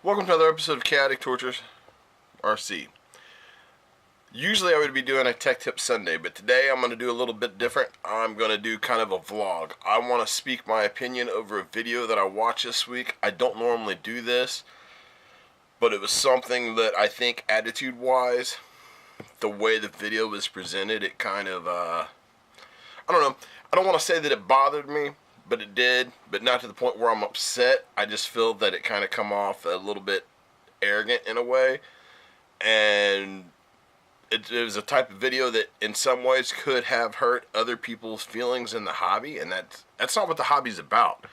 Welcome to another episode of Chaotic Tortures RC. Usually I would be doing a Tech Tip Sunday, but today I'm going to do a little bit different. I'm going to do kind of a vlog. I want to speak my opinion over a video that I watched this week. I don't normally do this, but it was something that I think attitude-wise, the way the video was presented, it kind of, I don't know. I don't want to say that it bothered me, but it did, but not to the point where I'm upset. I just feel that it kind of come off a little bit arrogant in a way, and it was a type of video that in some ways could have hurt other people's feelings in the hobby, and that's not what the hobby's about.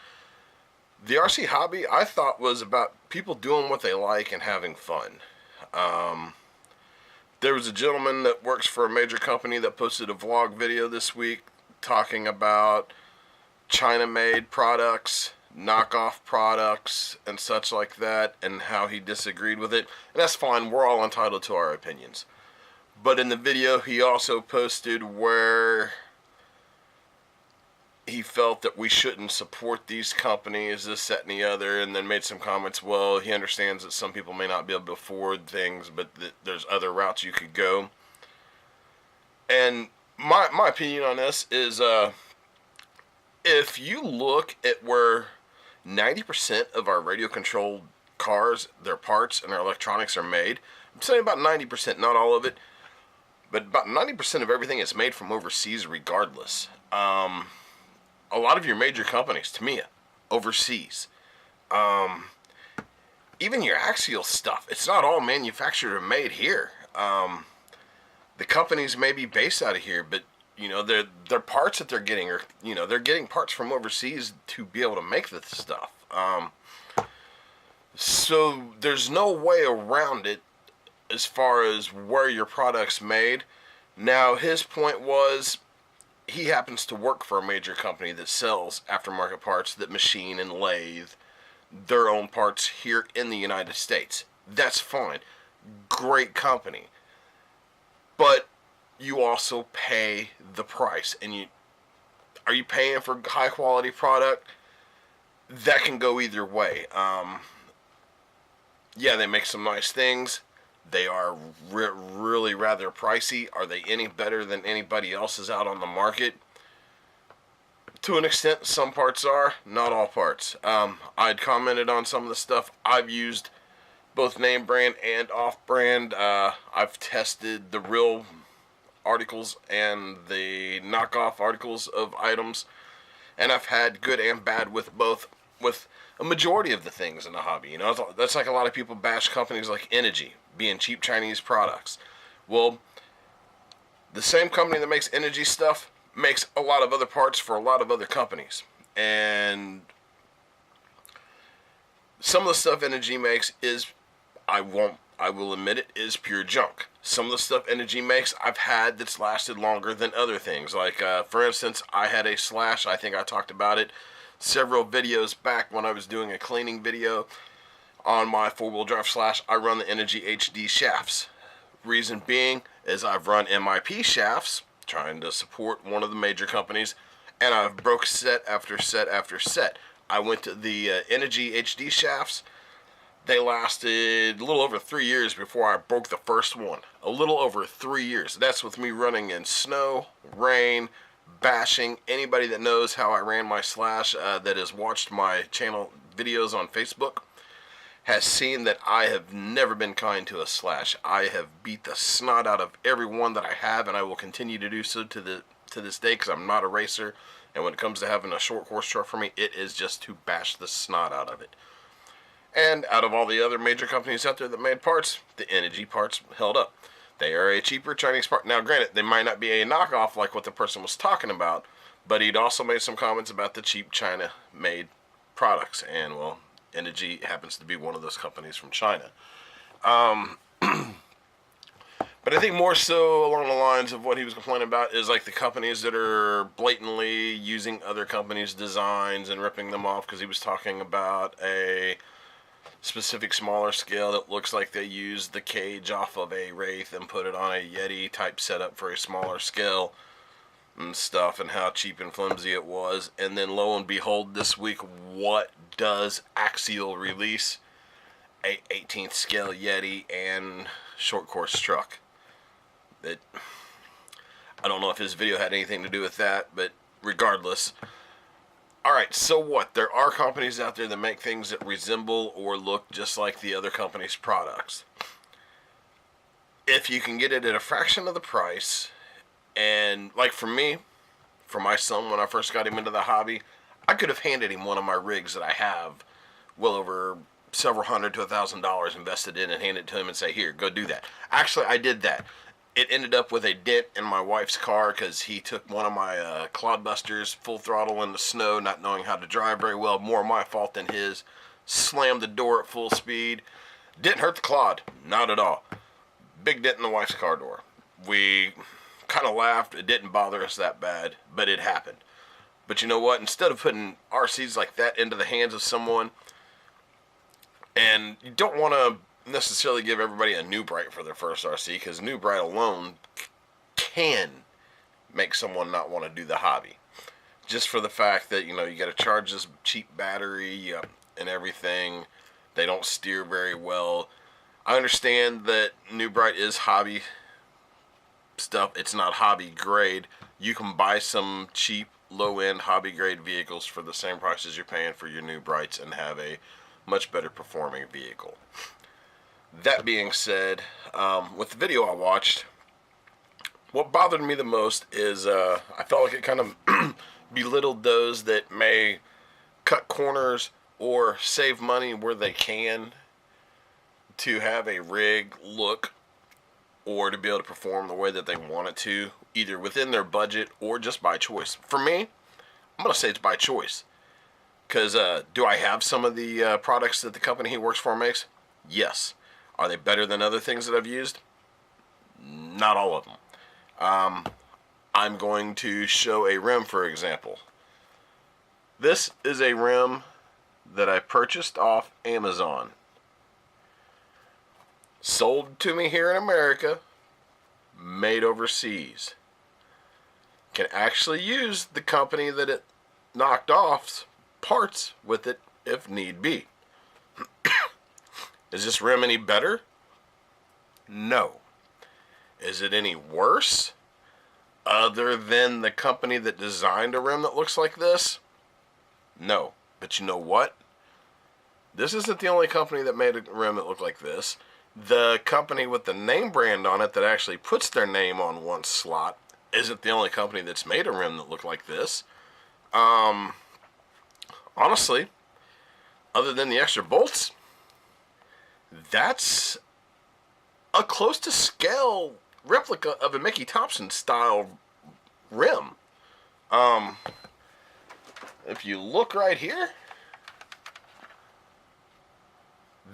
The RC hobby, I thought, was about people doing what they like and having fun. There was a gentleman that works for a major company that posted a vlog video this week talking about China-made products, knockoff products, and such like that, and how he disagreed with it. And that's fine, we're all entitled to our opinions. But in the video, he also posted where he felt that we shouldn't support these companies, this, that, and the other, and then made some comments. Well, he understands that some people may not be able to afford things, but there's other routes you could go. And my opinion on this is, if you look at where 90% of our radio-controlled cars, their parts, and their electronics are made, I'm saying about 90%, not all of it, but about 90% of everything is made from overseas regardless. A lot of your major companies, Tamiya, overseas. Even your Axial stuff, it's not all manufactured or made here. The companies may be based out of here, but you know, their parts that they're getting are, you know, they're getting parts from overseas to be able to make this stuff. So there's no way around it as far as where your product's made. Now, his point was, he happens to work for a major company that sells aftermarket parts that machine and lathe their own parts here in the United States. That's fine. Great company. But you also pay the price, and are you paying for high quality product? That can go either way. Yeah, they make some nice things. They are really rather pricey. Are they any better than anybody else's out on the market? To an extent, some parts are, not all parts. I'd commented on some of the stuff. I've used both name brand and off brand. I've tested the real articles and the knockoff articles of items, and I've had good and bad with both, with a majority of the things in the hobby. You know, that's like a lot of people bash companies like Energy being cheap Chinese products. Well, the same company that makes Energy stuff makes a lot of other parts for a lot of other companies, and some of the stuff Energy makes is, I will admit it, is pure junk. Some of the stuff Energy makes I've had that's lasted longer than other things. Like, for instance, I had a Slash. I think I talked about it several videos back when I was doing a cleaning video on my four-wheel drive Slash. I run the Energy HD shafts. Reason being is I've run MIP shafts, trying to support one of the major companies, and I've broke set after set after set. I went to the Energy HD shafts. They lasted a little over 3 years before I broke the first one. A little over 3 years. That's with me running in snow, rain, bashing. Anybody that knows how I ran my Slash, that has watched my channel videos on Facebook, has seen that I have never been kind to a Slash. I have beat the snot out of every one that I have, and I will continue to do so to this day, because I'm not a racer. And when it comes to having a short horse truck for me, it is just to bash the snot out of it. And out of all the other major companies out there that made parts, the Energy parts held up. They are a cheaper Chinese part. Now, granted, they might not be a knockoff like what the person was talking about, but he'd also made some comments about the cheap China-made products. And, well, Energy happens to be one of those companies from China. But I think more so along the lines of what he was complaining about is like the companies that are blatantly using other companies' designs and ripping them off, because he was talking about a specific smaller scale that looks like they used the cage off of a Wraith and put it on a Yeti type setup for a smaller scale and stuff, and how cheap and flimsy it was. And then lo and behold, this week, what does Axial release? a 18th scale Yeti and short course truck. That, I don't know if his video had anything to do with that, but regardless. Alright, so what? There are companies out there that make things that resemble or look just like the other company's products. If you can get it at a fraction of the price, and like for me, for my son, when I first got him into the hobby, I could have handed him one of my rigs that I have well over several hundred to $1,000 invested in and handed it to him and say, here, go do that. Actually, I did that. It ended up with a dent in my wife's car because he took one of my Clodbusters full throttle in the snow, not knowing how to drive very well. More my fault than his. Slammed the door at full speed. Didn't hurt the Clod. Not at all. Big dent in the wife's car door. We kind of laughed. It didn't bother us that bad, but it happened. But you know what? Instead of putting RCs like that into the hands of someone, and you don't want to necessarily give everybody a New Bright for their first RC, because New Bright alone can make someone not want to do the hobby. Just for the fact that, you know, you got to charge this cheap battery and everything. They don't steer very well. I understand that New Bright is hobby stuff. It's not hobby grade. You can buy some cheap, low-end hobby grade vehicles for the same price as you're paying for your New Brights and have a much better performing vehicle. That being said, with the video I watched, what bothered me the most is I felt like it kind of belittled those that may cut corners or save money where they can to have a rig look or to be able to perform the way that they want it to, either within their budget or just by choice. For me, I'm going to say it's by choice. Because do I have some of the products that the company he works for makes? Yes. Are they better than other things that I've used? Not all of them. I'm going to show a rim, for example. This is a rim that I purchased off Amazon. Sold to me here in America, made overseas. Can actually use the company that it knocked off parts with it if need be. Is this rim any better? No. Is it any worse? Other than the company that designed a rim that looks like this? No. But you know what? This isn't the only company that made a rim that looked like this. The company with the name brand on it that actually puts their name on one slot isn't the only company that's made a rim that looked like this. Honestly, other than the extra bolts, that's a close to scale replica of a Mickey Thompson style rim. If you look right here,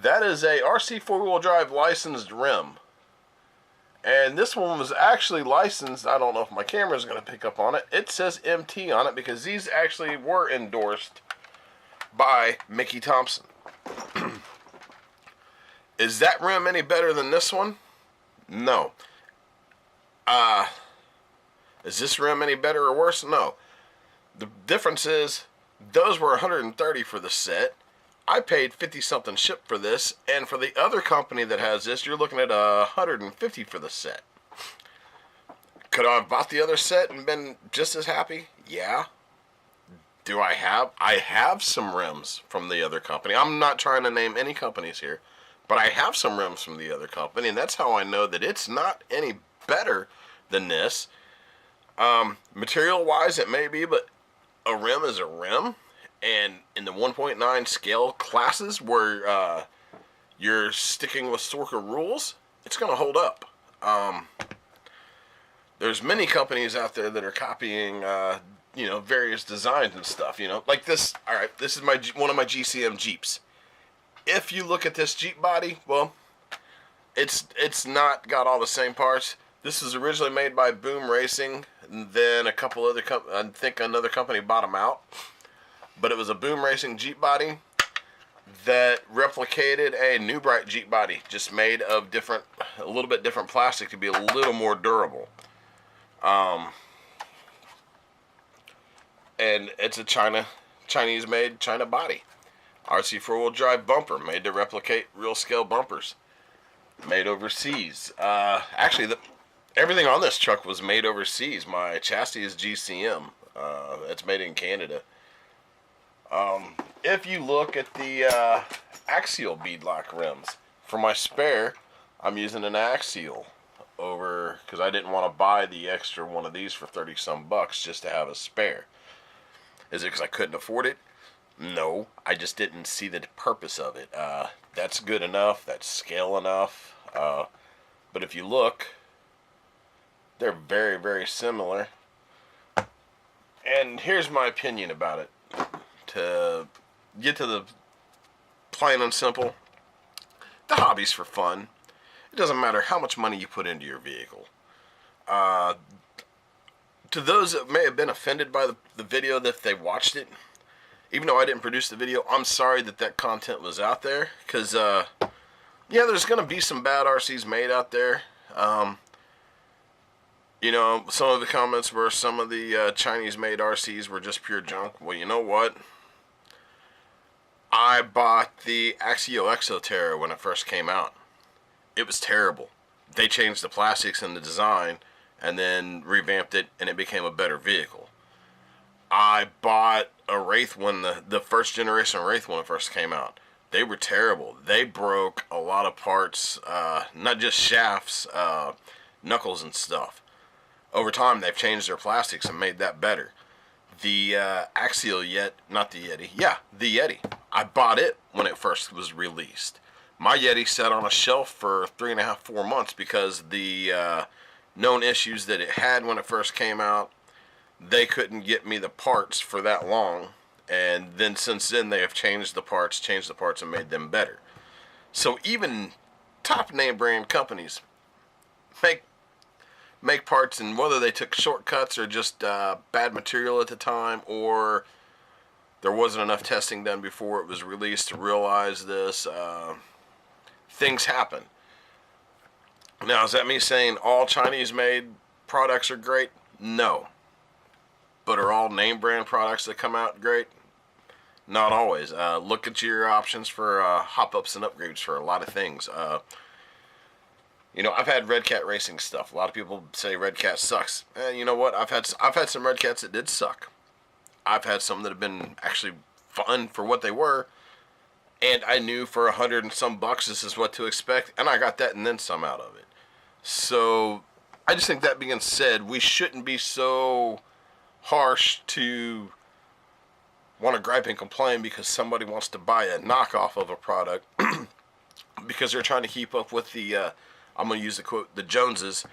that is a RC four-wheel drive licensed rim. And this one was actually licensed. I don't know if my camera is going to pick up on it. It says MT on it because these actually were endorsed by Mickey Thompson. Is that rim any better than this one? No. Is this rim any better or worse? No. The difference is those were $130 for the set. I paid 50 something shipped for this, and for the other company that has this, you're looking at $150 for the set. Could I have bought the other set and been just as happy? Yeah. Do I have? I have some rims from the other company. I'm not trying to name any companies here, but I have some rims from the other company, and that's how I know that it's not any better than this. Material-wise, it may be, but a rim is a rim. And in the 1.9 scale classes where you're sticking with Sorka rules, it's going to hold up. There's many companies out there that are copying, various designs and stuff. Like this. All right, this is one of my GCM Jeeps. If you look at this Jeep body, well, it's not got all the same parts. This was originally made by Boom Racing, and then a couple other I think another company bought them out. But it was a Boom Racing Jeep body that replicated a New Bright Jeep body, just made of a little bit different plastic to be a little more durable. And it's a Chinese-made China body. RC four-wheel drive bumper made to replicate real scale bumpers. Made overseas. Actually, everything on this truck was made overseas. My chassis is GCM. It's made in Canada. If you look at the axial beadlock rims, for my spare, I'm using an axial over, because I didn't want to buy the extra one of these for 30 some bucks just to have a spare. Is it because I couldn't afford it? No, I just didn't see the purpose of it. That's good enough, that's scale enough. But if you look, they're very, very similar. And here's my opinion about it. To get to the plain and simple, the hobby's for fun. It doesn't matter how much money you put into your vehicle. To those that may have been offended by the video, that if they watched it, even though I didn't produce the video, I'm sorry that content was out there. Because, yeah, there's going to be some bad RCs made out there. You know, some of the comments were some of the Chinese-made RCs were just pure junk. Well, you know what? I bought the Axio Exoterra when it first came out. It was terrible. They changed the plastics and the design and then revamped it, and it became a better vehicle. I bought a Wraith when the first generation Wraith when it first came out. They were terrible. They broke a lot of parts, not just shafts, knuckles and stuff. Over time, they've changed their plastics and made that better. The Axial not the Yeti. Yeah, the Yeti. I bought it when it first was released. My Yeti sat on a shelf for 3.5, 4 months because the known issues that it had when it first came out, they couldn't get me the parts for that long. And then since then, they have changed the parts and made them better. So even top name brand companies make parts, and whether they took shortcuts or just bad material at the time, or there wasn't enough testing done before it was released to realize this, things happen. Now, is that me saying all Chinese-made products are great? No. But are all name brand products that come out great? Not always. Look at your options for hop-ups and upgrades for a lot of things. You know, I've had Red Cat racing stuff. A lot of people say Red Cat sucks. You know what? I've had some Red Cats that did suck. I've had some that have been actually fun for what they were, and I knew for 100 and some bucks this is what to expect, and I got that and then some out of it. So I just think, that being said, we shouldn't be so harsh to want to gripe and complain because somebody wants to buy a knockoff of a product because they're trying to keep up with the I'm going to use the quote, the Joneses,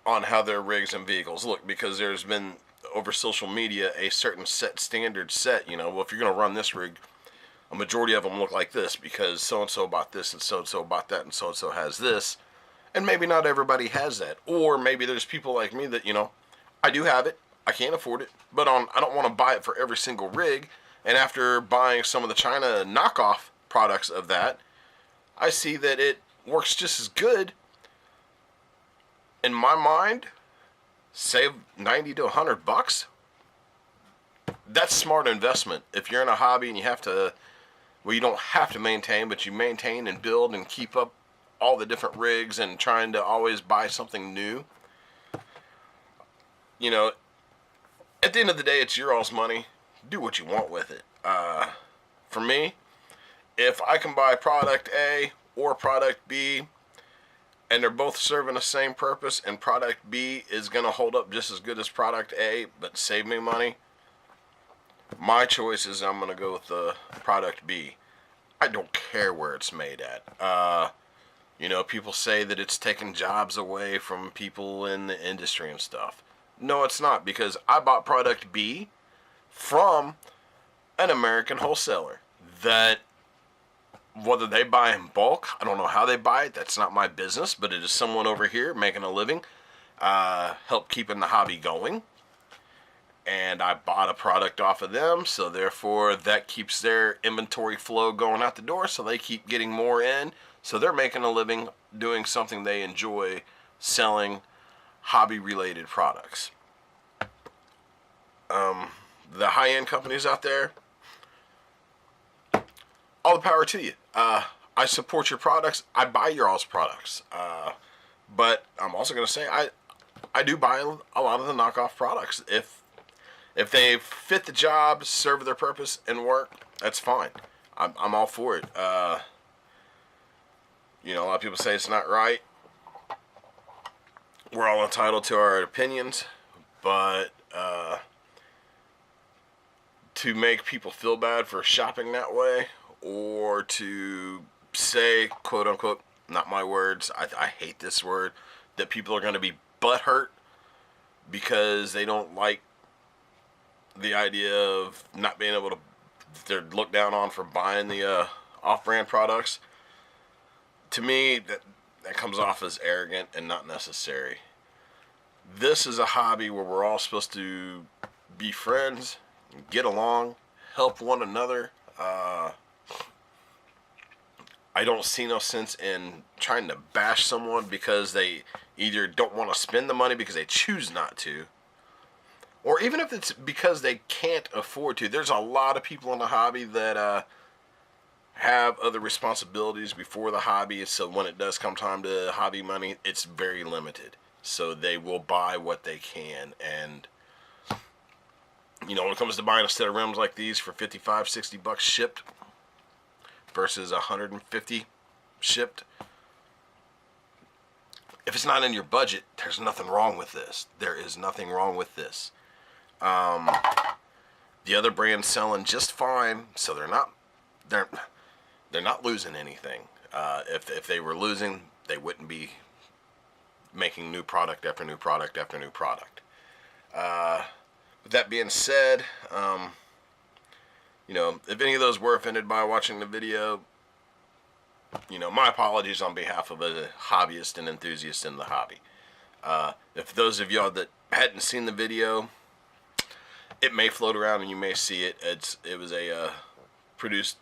on how their rigs and vehicles look, because there's been, over social media, a certain standard set, you know, well, if you're going to run this rig, a majority of them look like this because so-and-so bought this and so-and-so bought that and so-and-so has this, and maybe not everybody has that, or maybe there's people like me that, you know, I do have it, I can't afford it, but I don't want to buy it for every single rig, and after buying some of the China knockoff products of that, I see that it works just as good. In my mind, save 90 to 100 bucks. That's smart investment. If you're in a hobby and you have to, well, you don't have to maintain, but you maintain and build and keep up all the different rigs and trying to always buy something new. You know, at the end of the day, it's your all's money. Do what you want with it. For me, if I can buy product A or product B, and they're both serving the same purpose, and product B is going to hold up just as good as product A, but save me money, my choice is I'm going to go with the product B. I don't care where it's made at. You know, people say that it's taking jobs away from people in the industry and stuff. No, it's not, because I bought product B from an American wholesaler that, whether they buy in bulk, I don't know how they buy it. That's not my business, but it is someone over here making a living, help keeping the hobby going. And I bought a product off of them, so therefore that keeps their inventory flow going out the door, so they keep getting more in. So they're making a living doing something they enjoy, selling hobby-related products. The high-end companies out there, all the power to you. I support your products. I buy your all's products. But I'm also going to say I do buy a lot of the knockoff products. If they fit the job, serve their purpose, and work, that's fine. I'm all for it. You know, a lot of people say it's not right. We're all entitled to our opinions, but to make people feel bad for shopping that way, or to say, quote unquote, not my words, I hate this word, that people are going to be butthurt because they don't like the idea of not being able to, they're looked down on for buying the off-brand products. To me, that comes off as arrogant and not necessary. This is a hobby where we're all supposed to be friends, get along, help one another. I don't see no sense in trying to bash someone because they either don't want to spend the money because they choose not to, or even if it's because they can't afford to. There's a lot of people in the hobby that have other responsibilities before the hobby, so when it does come time to hobby money, it's very limited. So they will buy what they can, and you know, when it comes to buying a set of rims like these for $55-$60 shipped versus $150 shipped, if it's not in your budget, there's nothing wrong with this. There is nothing wrong with this. The other brand's selling just fine, so they're not losing anything. If they were losing, they wouldn't be making new product after new product after new product. With that being said, you know, if any of those were offended by watching the video, you know, my apologies on behalf of a hobbyist and enthusiast in the hobby. If those of y'all that hadn't seen the video, it may float around and you may see it. It was a produced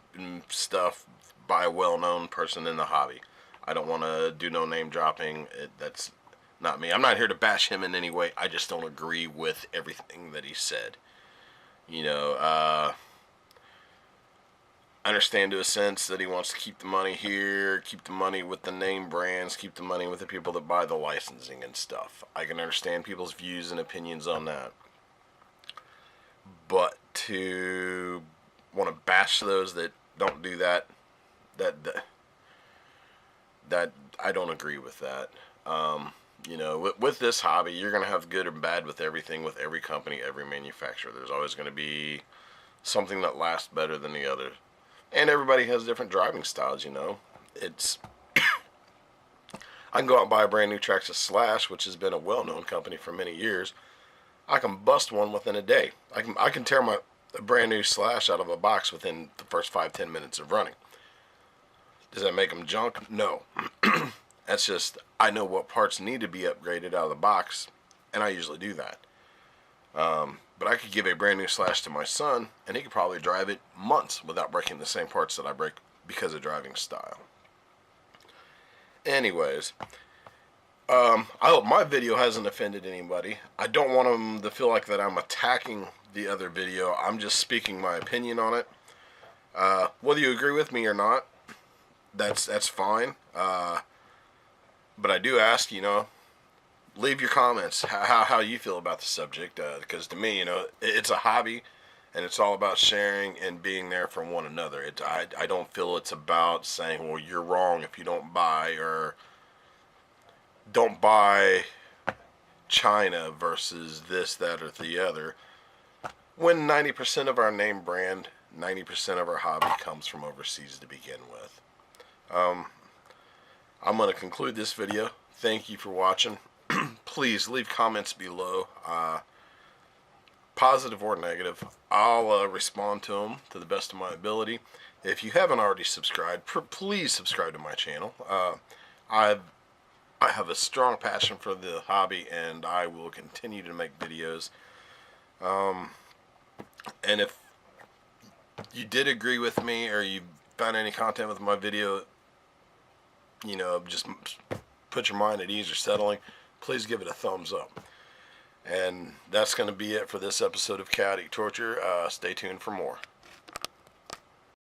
stuff by a well-known person in the hobby. I don't want to do no name dropping. That's not me. I'm not here to bash him in any way. I just don't agree with everything that he said. You know, I understand to a sense that he wants to keep the money here, keep the money with the name brands, keep the money with the people that buy the licensing and stuff. I can understand people's views and opinions on that. But to want to bash those that don't do that, that I don't agree with that. You know, with this hobby, you're going to have good and bad with everything, with every company, every manufacturer. There's always going to be something that lasts better than the other. And everybody has different driving styles, you know. It's I can go out and buy a brand new Traxxas Slash, which has been a well-known company for many years. I can bust one within a day. I can tear a brand new Slash out of a box within the first 5-10 minutes of running. Does that make them junk? No. That's just, I know what parts need to be upgraded out of the box, and I usually do that. But I could give a brand new Slash to my son, and he could probably drive it months without breaking the same parts that I break because of driving style. Anyways, I hope my video hasn't offended anybody. I don't want them to feel like that I'm attacking the other video. I'm just speaking my opinion on it. Whether you agree with me or not, that's fine. But I do ask, you know, leave your comments how you feel about the subject, because to me, you know, it's a hobby, and it's all about sharing and being there for one another. I don't feel it's about saying, well, you're wrong if you don't buy, or don't buy China versus this, that, or the other, when 90% of our name brand, 90% of our hobby comes from overseas to begin with. I'm going to conclude this video. Thank you for watching. Please leave comments below, positive or negative. I'll respond to them to the best of my ability. If you haven't already subscribed, please subscribe to my channel. I have a strong passion for the hobby, and I will continue to make videos. And if you did agree with me, or you found any content with my video, you know, just put your mind at ease or settling, please give it a thumbs up. And that's going to be it for this episode of Chaotic Torture. Stay tuned for more.